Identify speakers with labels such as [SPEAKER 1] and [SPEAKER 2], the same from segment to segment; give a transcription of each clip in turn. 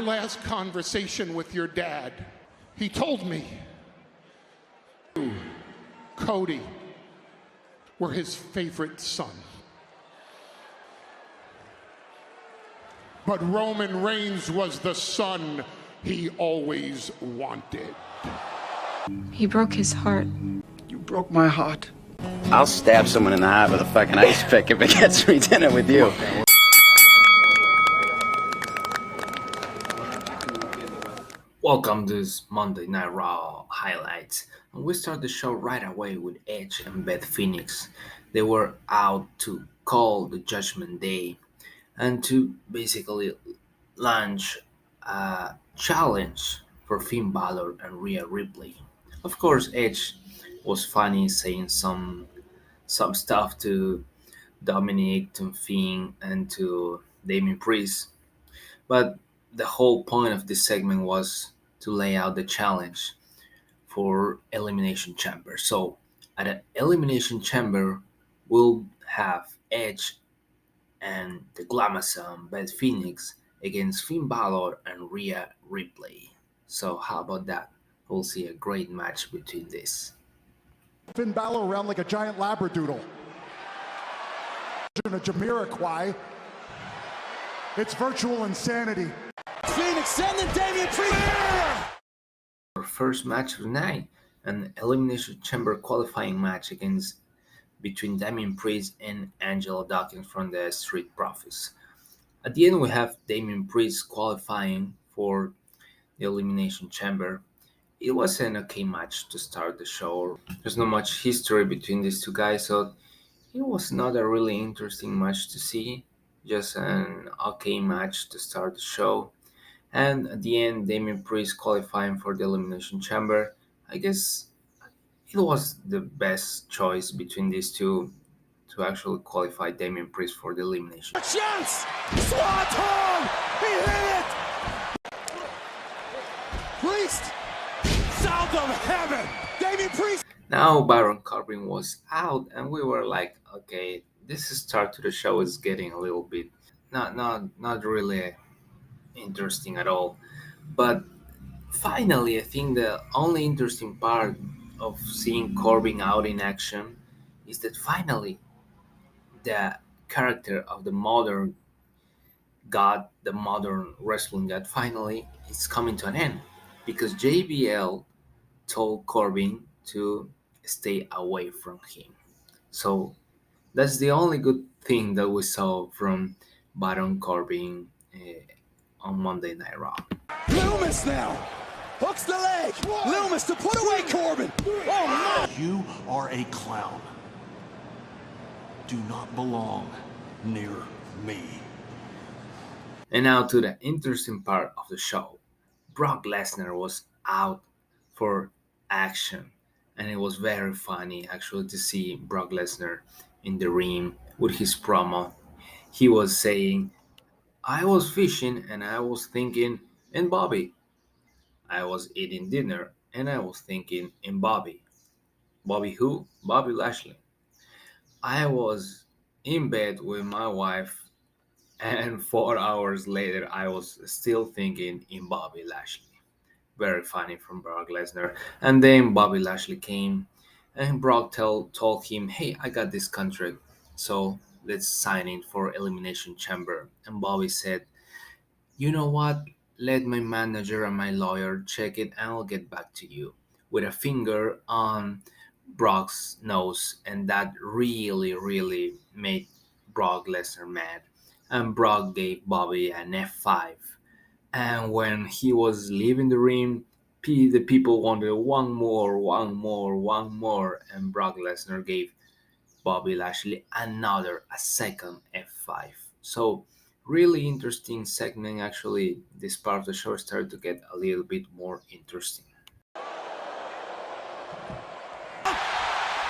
[SPEAKER 1] Last conversation with your dad, he told me you, Cody, were his favorite son. But Roman Reigns was the son he always wanted.
[SPEAKER 2] He broke his heart.
[SPEAKER 3] You broke my heart.
[SPEAKER 4] I'll stab someone in the heart with a fucking ice pick if it gets me dinner with you.
[SPEAKER 5] Welcome to this Monday Night Raw highlights. And we start the show right away with Edge and Beth Phoenix. They were out to call the Judgment Day and to basically launch a challenge for Finn Balor and Rhea Ripley. Of course, Edge was funny, saying some stuff to Dominic, to Finn, and to Damien Priest. But the whole point of this segment was to lay out the challenge for Elimination Chamber. So at an Elimination Chamber, we'll have Edge and the Glamazon Beth Phoenix against Finn Balor and Rhea Ripley. So how about that? We'll see a great match between this.
[SPEAKER 6] Finn Balor around like a giant labradoodle. A Jamiroquai. It's virtual insanity.
[SPEAKER 7] Phoenix sending Damien Priest.
[SPEAKER 5] Our first match of the night, an Elimination Chamber qualifying match between Damien Priest and Angelo Dawkins from the Street Profits. At the end, we have Damien Priest qualifying for the Elimination Chamber. It was an okay match to start the show. There's not much history between these two guys, so it was not a really interesting match to see. Just an okay match to start the show. And at the end, Damien Priest qualifying for the Elimination Chamber. I guess it was the best choice between these two to actually qualify Damien Priest for the Elimination.
[SPEAKER 7] A chance! Swanton! He hit it! Priest! Sound of heaven! Damien Priest!
[SPEAKER 5] Now Baron Corbin was out, and we were like, okay, this start to the show is getting a little bit not really interesting at all. But finally, I think the only interesting part of seeing Corbin out in action is that finally the character of the modern god, the modern wrestling god, finally is coming to an end, because JBL told Corbin to stay away from him. So that's the only good thing that we saw from Baron Corbin on Monday Night Raw.
[SPEAKER 7] Loomis now! Hooks the leg! Loomis to put away Corbin! Oh no!
[SPEAKER 3] You are a clown. Do not belong near me.
[SPEAKER 5] And now to the interesting part of the show. Brock Lesnar was out for action, and it was very funny actually to see Brock Lesnar in the ring with his promo. He was saying, I was fishing and I was thinking in Bobby. I was eating dinner and I was thinking in Bobby. Bobby who? Bobby Lashley. I was in bed with my wife, and 4 hours later I was still thinking in Bobby Lashley. Very funny from Brock Lesnar. And then Bobby Lashley came, and Brock told him, hey, I got this contract, so let's sign it for Elimination Chamber. And Bobby said, you know what? Let my manager and my lawyer check it and I'll get back to you. With a finger on Brock's nose, and that really made Brock Lesnar mad. And Brock gave Bobby an F5. And when he was leaving the ring, the people wanted one more, and Brock Lesnar gave Bobby Lashley a second F5. So really interesting segment. Actually, this part of the show started to get a little bit more interesting.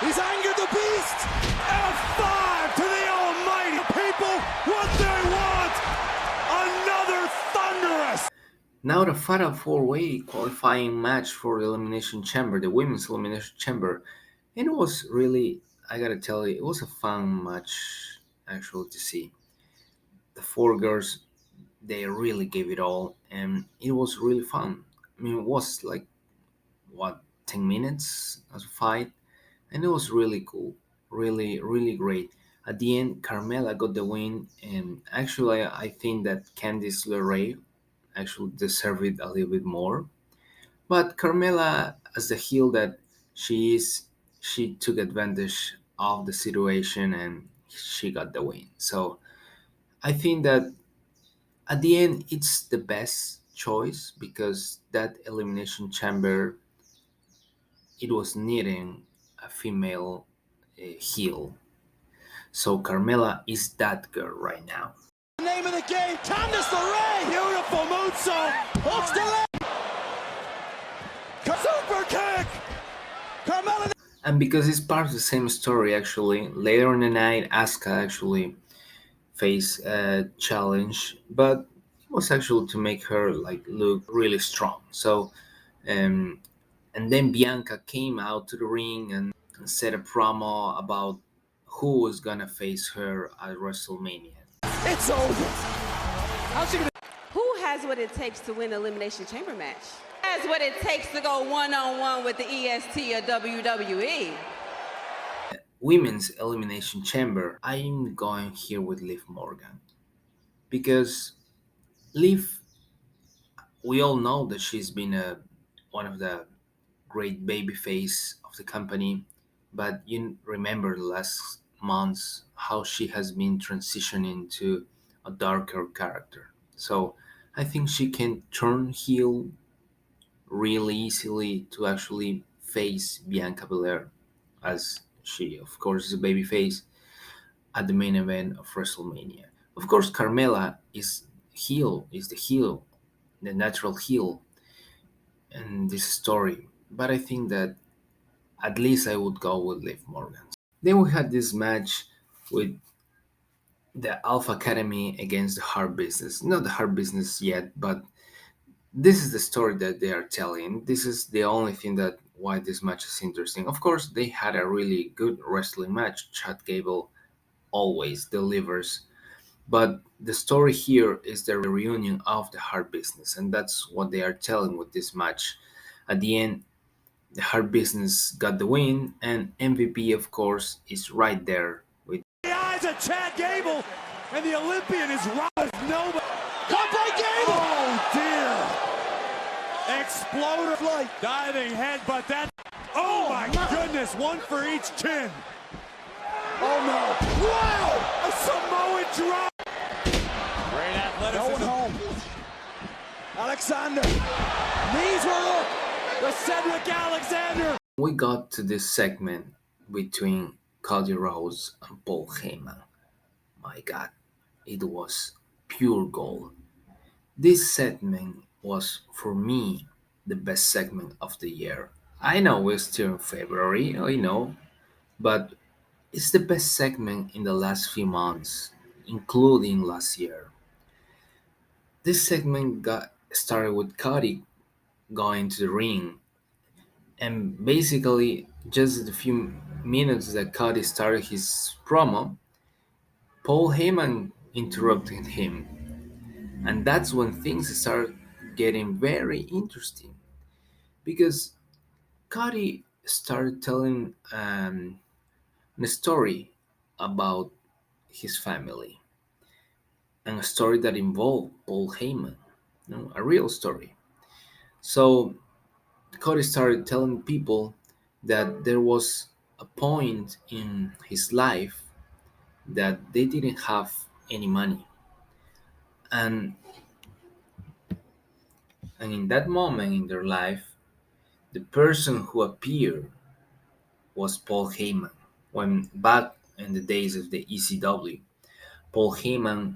[SPEAKER 7] He's angered the beast! F5 to the almighty people! What they want! Another thunderous!
[SPEAKER 5] Now the Fatal 4-Way qualifying match for the Elimination Chamber, the Women's Elimination Chamber. And it was really, I gotta tell you, it was a fun match actually to see. The four girls they really gave it all, and it was really fun. I mean, it was like what 10 minutes as a fight, and it was really cool, really great. At the end, Carmella got the win, and actually, I think that Candice LeRae actually deserved it a little bit more. But Carmella, as the heel that she is, she took advantage of the situation and she got the win. So I think that at the end, it's the best choice because that elimination chamber, it was needing a female heel. So Carmella is that girl right now.
[SPEAKER 7] Name of the game, Candice LeRae. Beautiful moonsault. Hooks the leg. Super kick. Carmella.
[SPEAKER 5] And because it's part of the same story, actually, later in the night, Asuka actually faced a challenge, but it was actually to make her like look really strong. So, and then Bianca came out to the ring and said a promo about who was gonna face her at WrestleMania.
[SPEAKER 7] It's over.
[SPEAKER 8] Who has what it takes to win an Elimination Chamber match? Has what it takes to go one-on-one with the EST or WWE?
[SPEAKER 5] Women's Elimination Chamber, I'm going here with Liv Morgan. Because Liv, we all know that she's been one of the great babyface of the company, but you remember the last months how she has been transitioning to a darker character. So I think she can turn heel really easily to actually face Bianca Belair, as she, of course, is a babyface at the main event of WrestleMania. Of course, Carmella is the heel, the natural heel in this story. But I think that at least I would go with Liv Morgan. Then we had this match with the Alpha Academy against the Hard Business. Not the Hard Business yet, but this is the story that they are telling. This is the only thing that why this match is interesting. Of course, they had a really good wrestling match. Chad Gable always delivers. But the story here is the reunion of the Hard Business, and that's what they are telling with this match. At the end, the Hard Business got the win, and MVP, of course, is right there with
[SPEAKER 7] The eyes of Chad Gable, and the Olympian is Rhodes. Nobody. Come by Gable. Oh dear. Exploder flight. Diving headbutt that. Oh my goodness. One for each chin. Oh no. Wow. A Samoan drop. Great athleticism. Going home. Alexander. Knees were up. The Cedric Alexander.
[SPEAKER 5] we got to this segment between Cody Rhodes and Paul Heyman. My God, it was pure gold. This segment was, for me, the best segment of the year. I know we're still in February, I know, but it's the best segment in the last few months, including last year. This segment got started with Cody going to the ring, and basically, just a few minutes that Cody started his promo, Paul Heyman interrupted him, and that's when things started getting very interesting because Cody started telling a story about his family, and a story that involved Paul Heyman, a real story. So Cody started telling people that there was a point in his life that they didn't have any money, and in that moment in their life, the person who appeared was Paul Heyman. When back in the days of the ECW, Paul Heyman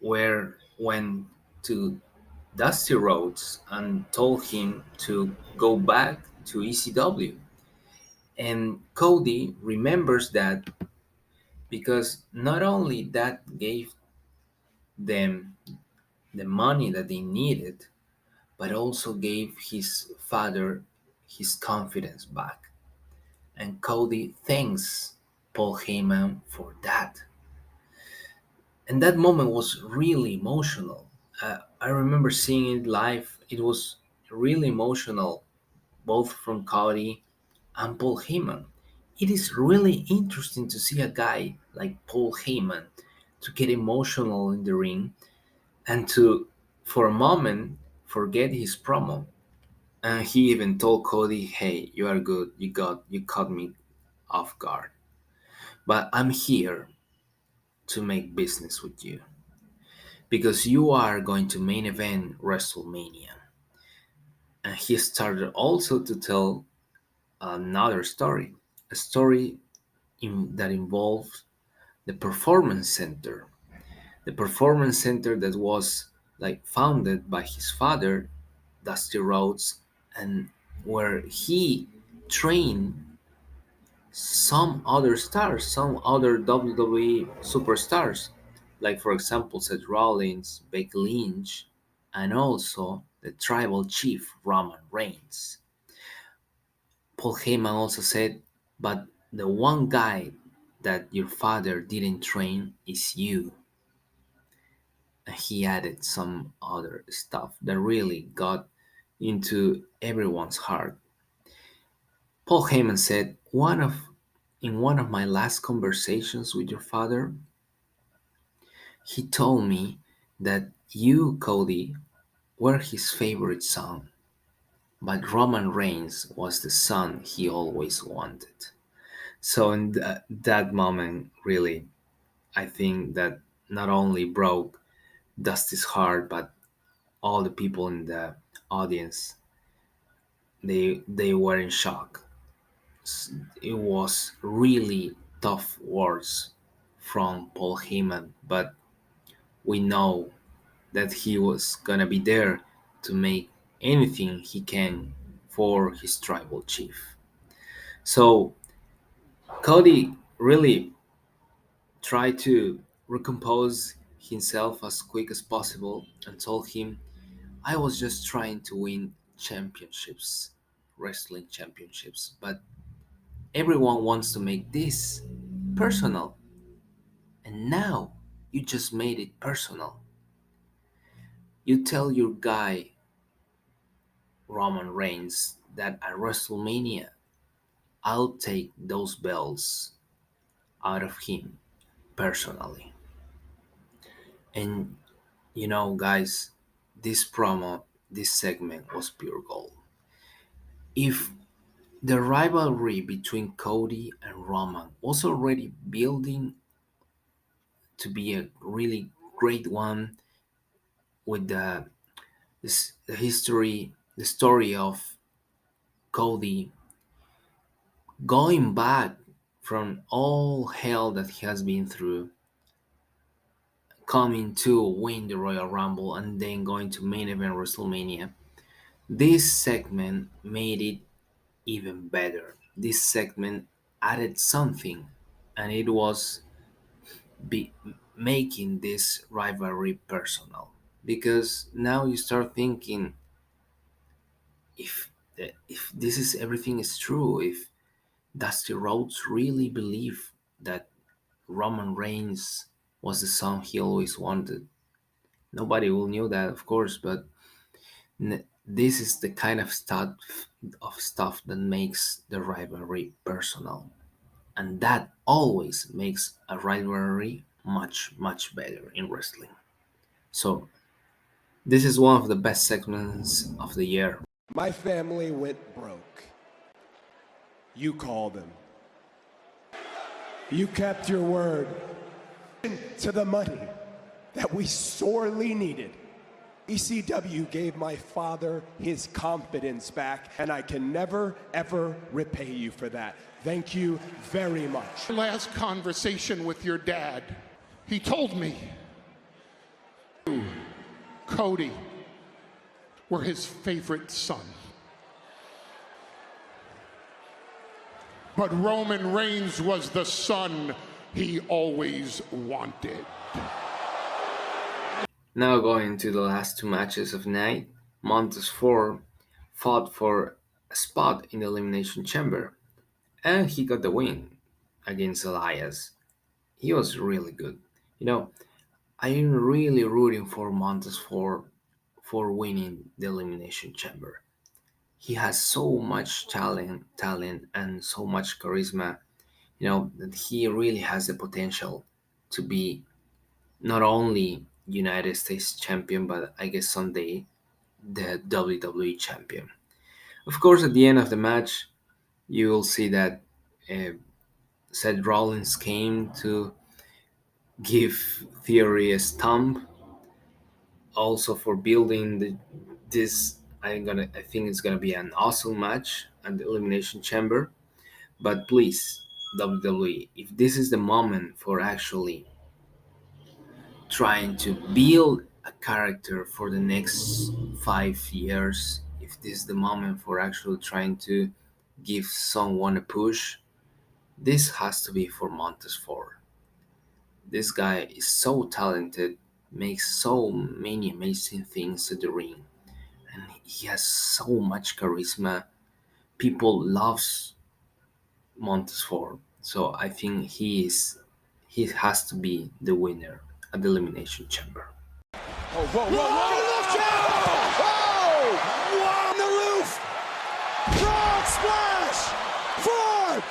[SPEAKER 5] went to Dusty Rhodes and told him to go back to ECW. And Cody remembers that because not only that gave them the money that they needed, but also gave his father his confidence back. And Cody thanks Paul Heyman for that. And that moment was really emotional. I remember seeing it live. It was really emotional, both from Cody and Paul Heyman. It is really interesting to see a guy like Paul Heyman to get emotional in the ring and to, for a moment, forget his promo. And he even told Cody, "Hey, you are good. You caught me off guard. But I'm here to make business with you because you are going to main event WrestleMania." And he started also to tell another story, a story that involves the performance center, the performance center that was like founded by his father, Dusty Rhodes, and where he trained some other stars, some other WWE superstars, like for example Seth Rollins, Becky Lynch, and also the tribal chief Roman Reigns. Paul Heyman also said, "But the one guy that your father didn't train is you." And he added some other stuff that really got into everyone's heart. Paul Heyman said, In one of my last conversations with your father, he told me that you, Cody, were his favorite son, but Roman Reigns was the son he always wanted." So in that moment, really, I think that not only broke Dusty's heart, but all the people in the audience, they were in shock. It was really tough words from Paul Heyman, but we know that he was gonna be there to make anything he can for his tribal chief. So Cody really tried to recompose himself as quick as possible and told him, "I was just trying to win championships, wrestling championships, but everyone wants to make this personal, and now you just made it personal. You tell your guy Roman Reigns that at WrestleMania I'll take those belts out of him personally." And you know, guys, this promo, this segment was pure gold. If the rivalry between Cody and Roman was already building to be a really great one with the history, the story of Cody going back from all hell that he has been through, coming to win the Royal Rumble, and then going to main event WrestleMania. This segment made it even better. This segment added something, and it was be making this rivalry personal. Because now you start thinking, if if this is everything is true, if Dusty Rhodes really believed that Roman Reigns was the son he always wanted. Nobody will knew that, of course, but this is the kind of stuff that makes the rivalry personal, and that always makes a rivalry much better in wrestling. So this is one of the best segments of the year.
[SPEAKER 9] My family went broke. You called him. You kept your word to the money that we sorely needed. ECW gave my father his confidence back, and I can never, ever repay you for that. Thank you very much.
[SPEAKER 1] Last conversation with your dad, he told me you, Cody, were his favorite son. But Roman Reigns was the son he always wanted.
[SPEAKER 5] Now going to the last two matches of the night, Montez Ford fought for a spot in the Elimination Chamber, and he got the win against Elias. He was really good. You know, I am really rooting for Montez for winning the Elimination Chamber. He has so much talent and so much charisma, that he really has the potential to be not only United States champion, but I guess someday the WWE champion. Of course, at the end of the match, you will see that uh, Seth Rollins came to give Theory a stomp, also for building this. I think it's gonna be an awesome match at the Elimination Chamber. But please, WWE, if this is the moment for actually trying to build a character for the next 5 years, if this is the moment for actually trying to give someone a push, this has to be for Montez Ford. This guy is so talented, makes so many amazing things to the ring, and he has so much charisma. People loves Montez Ford, so I think he has to be the winner at the Elimination Chamber.
[SPEAKER 7] Oh, whoa, whoa, whoa! Look out! Oh! Wow, on the roof! Frog splash! Ford!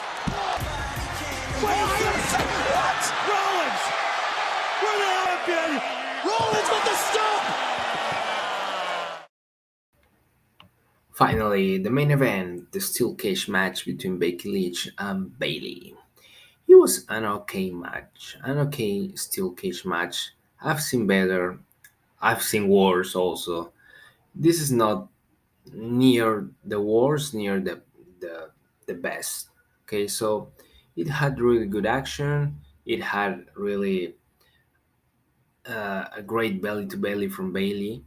[SPEAKER 7] Wait, what? Rollins! Where the hell have been? Rollins with the stomp!
[SPEAKER 5] Finally, the main event, the steel cage match between Becky Lynch and Bayley. It was an okay match, an okay steel cage match. I've seen better, I've seen worse also. This is not near the worst, near the best. Okay, so it had really good action. It had really a great belly to belly from Bailey.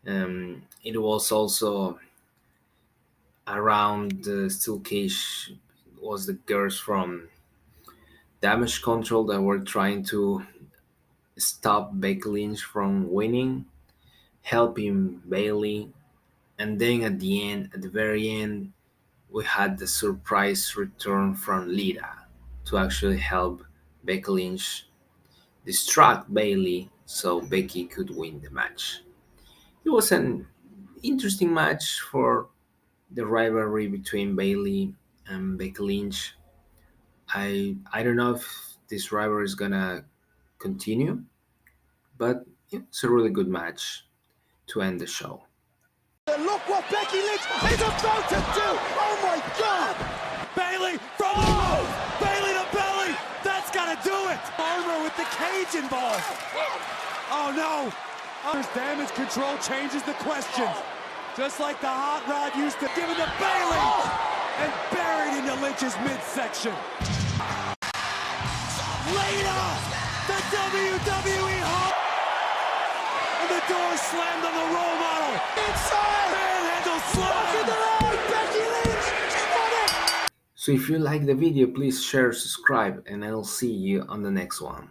[SPEAKER 5] It was also around the steel cage was the girls from Damage Control that were trying to stop Becky Lynch from winning, helping Bailey, and then at the very end, we had the surprise return from Lita to actually help Becky Lynch distract Bailey so Becky could win the match. It was an interesting match for the rivalry between Bailey and Becky Lynch. I don't know if this rivalry is gonna continue, but it's a really good match to end the show.
[SPEAKER 7] Look what Becky Lynch is about to do! Oh my God! Bailey from the roof! Bailey to belly! That's gotta do it! Armor with the cage involved! Oh no! Damage control changes the questions. Just like the hot rod used to give it to Bailey! And buried into Lynch's midsection. Later! The WWE Hall! And the door slammed on the role model! Inside! Manhandle slam! Look at the leg! Becky Lynch! She won it!
[SPEAKER 5] So if you like the video, please share, subscribe, and I'll see you on the next one.